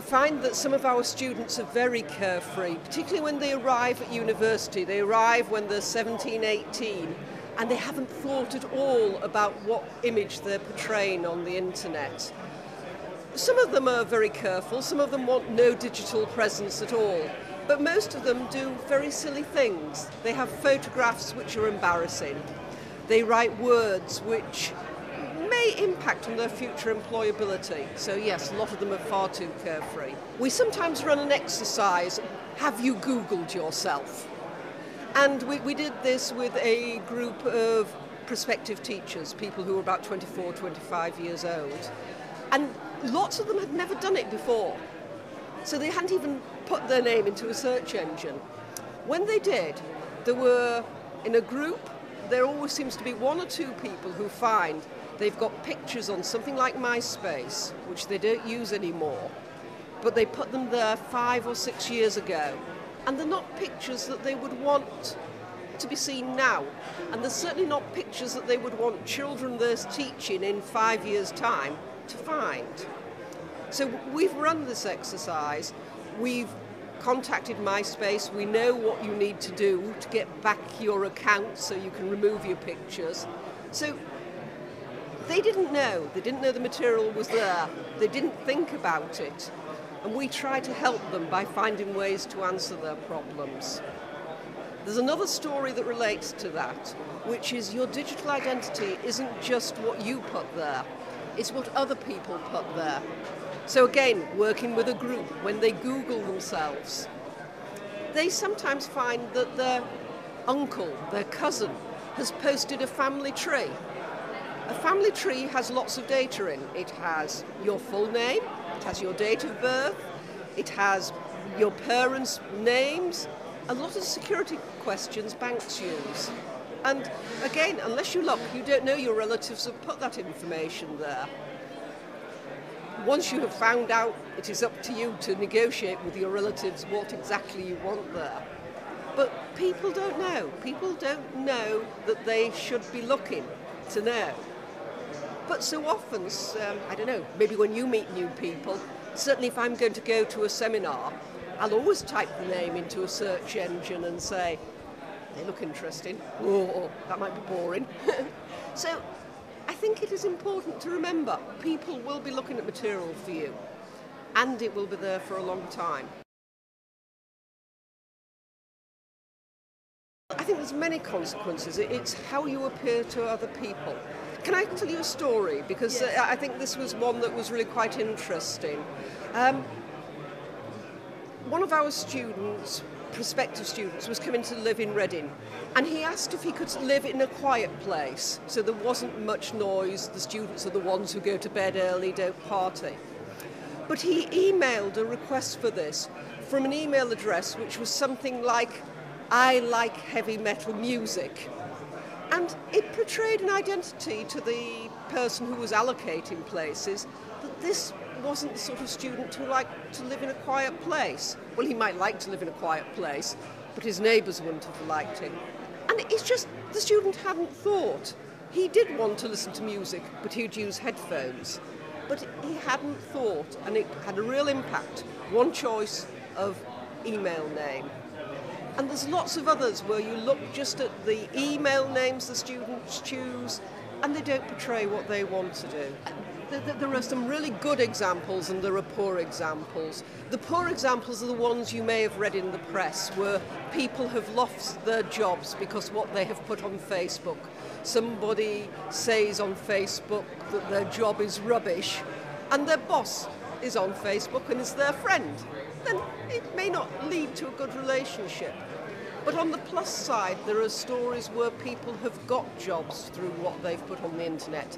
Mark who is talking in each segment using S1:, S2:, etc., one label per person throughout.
S1: find that some of our students are very carefree, particularly when they arrive at university. They arrive when they're 17, 18, and they haven't thought at all about what image they're portraying on the internet. Some of them are very careful, some of them want no digital presence at all, but most of them do very silly things. They have photographs which are embarrassing. They write words which may impact on their future employability. So yes, a lot of them are far too carefree. We sometimes run an exercise, have you Googled yourself? And we did this with a group of prospective teachers, people who were about 24, 25 years old. And lots of them had never done it before. So they hadn't even put their name into a search engine. When they did, there were, in a group, there always seems to be one or two people who find they've got pictures on something like MySpace, which they don't use anymore, but they put them there 5 or 6 years ago. And they're not pictures that they would want to be seen now. And they're certainly not pictures that they would want children they're teaching in 5 years' time to find. So we've run this exercise, we've contacted MySpace, we know what you need to do to get back your account so you can remove your pictures. So they didn't know the material was there, they didn't think about it, and we try to help them by finding ways to answer their problems. There's another story that relates to that, which is your digital identity isn't just what you put there, it's what other people put there. So again, working with a group, when they Google themselves, they sometimes find that their uncle, their cousin, has posted a family tree. A family tree has lots of data in. It has your full name, it has your date of birth, it has your parents' names, a lot of security questions banks use. And again, unless you look, you don't know your relatives have put that information there. Once you have found out, it is up to you to negotiate with your relatives what exactly you want there. But people don't know. People don't know that they should be looking to know. But so often, I don't know, maybe when you meet new people, certainly if I'm going to go to a seminar, I'll always type the name into a search engine and say, they look interesting, or that might be boring. So I think it is important to remember people will be looking at material for you, and it will be there for a long time. I think there's many consequences. It's how you appear to other people. Can I tell you a story? Because yes. I think this was one that was really quite interesting. One of our students, prospective students, was coming to live in Reading, and he asked if he could live in a quiet place so there wasn't much noise. The students are the ones who go to bed early, don't party. But he emailed a request for this from an email address which was something like, I like heavy metal music. And it portrayed an identity to the person who was allocating places that this wasn't the sort of student who liked to live in a quiet place. Well, he might like to live in a quiet place, but his neighbours wouldn't have liked him. And it's just the student hadn't thought. He did want to listen to music, but he'd use headphones. But he hadn't thought, and it had a real impact. One choice of email name. And there's lots of others where you look just at the email names the students choose, and they don't portray what they want to do. There are some really good examples and there are poor examples. The poor examples are the ones you may have read in the press, where people have lost their jobs because what they have put on Facebook. Somebody says on Facebook that their job is rubbish, and their boss is on Facebook and is their friend. Then it may not lead to a good relationship. But on the plus side, there are stories where people have got jobs through what they've put on the internet.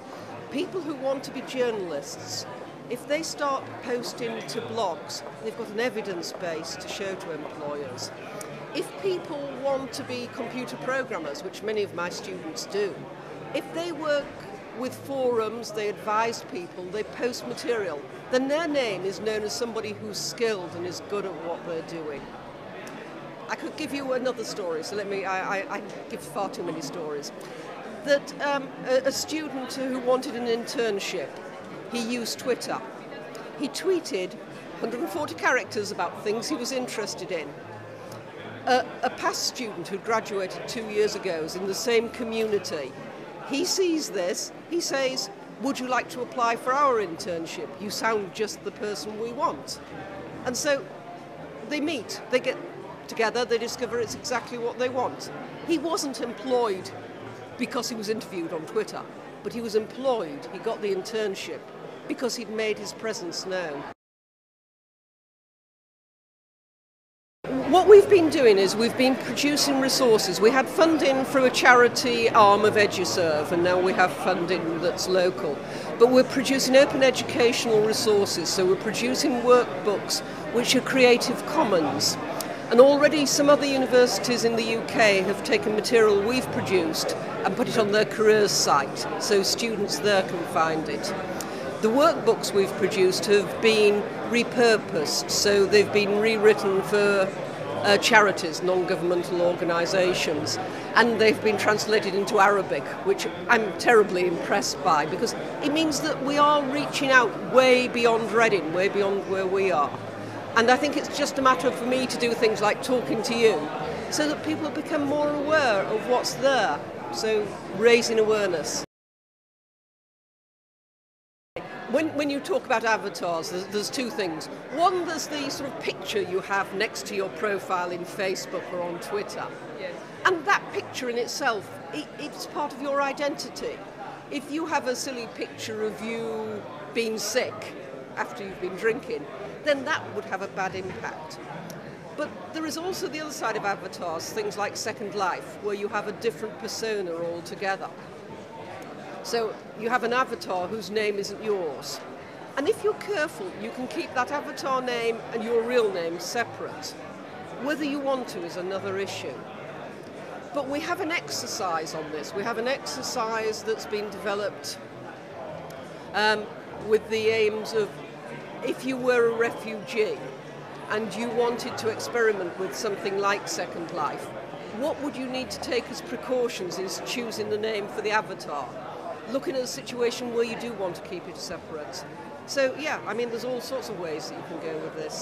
S1: People who want to be journalists, if they start posting to blogs, they've got an evidence base to show to employers. If people want to be computer programmers, which many of my students do, if they work with forums, they advise people, they post material, then their name is known as somebody who's skilled and is good at what they're doing. I could give you another story, so I give far too many stories. That a student who wanted an internship, he used Twitter. He tweeted, 140 characters about things he was interested in. A past student who graduated 2 years ago is in the same community. He sees this, he says, would you like to apply for our internship? You sound just the person we want. And so they meet, they get together, they discover it's exactly what they want. He wasn't employed because he was interviewed on Twitter, but he was employed, he got the internship because he'd made his presence known. What we've been doing is we've been producing resources. We had funding through a charity arm of EduServe, and now we have funding that's local. But we're producing open educational resources, so we're producing workbooks which are Creative Commons. And already some other universities in the UK have taken material we've produced and put it on their careers site, so students there can find it. The workbooks we've produced have been repurposed, so they've been rewritten for charities, non-governmental organisations, and they've been translated into Arabic, which I'm terribly impressed by, because it means that we are reaching out way beyond Reading, way beyond where we are. And I think it's just a matter for me to do things like talking to you, so that people become more aware of what's there, so raising awareness. When you talk about avatars, there's two things. One, there's the sort of picture you have next to your profile in Facebook or on Twitter. Yeah. And that picture in itself, it's part of your identity. If you have a silly picture of you being sick after you've been drinking, then that would have a bad impact. But there is also the other side of avatars, things like Second Life, where you have a different persona altogether. So you have an avatar whose name isn't yours. And if you're careful, you can keep that avatar name and your real name separate. Whether you want to is another issue. But we have an exercise on this. We have an exercise that's been developed with the aims of, if you were a refugee and you wanted to experiment with something like Second Life, what would you need to take as precautions in choosing the name for the avatar? Looking at a situation where you do want to keep it separate. So yeah, I mean, there's all sorts of ways that you can go with this.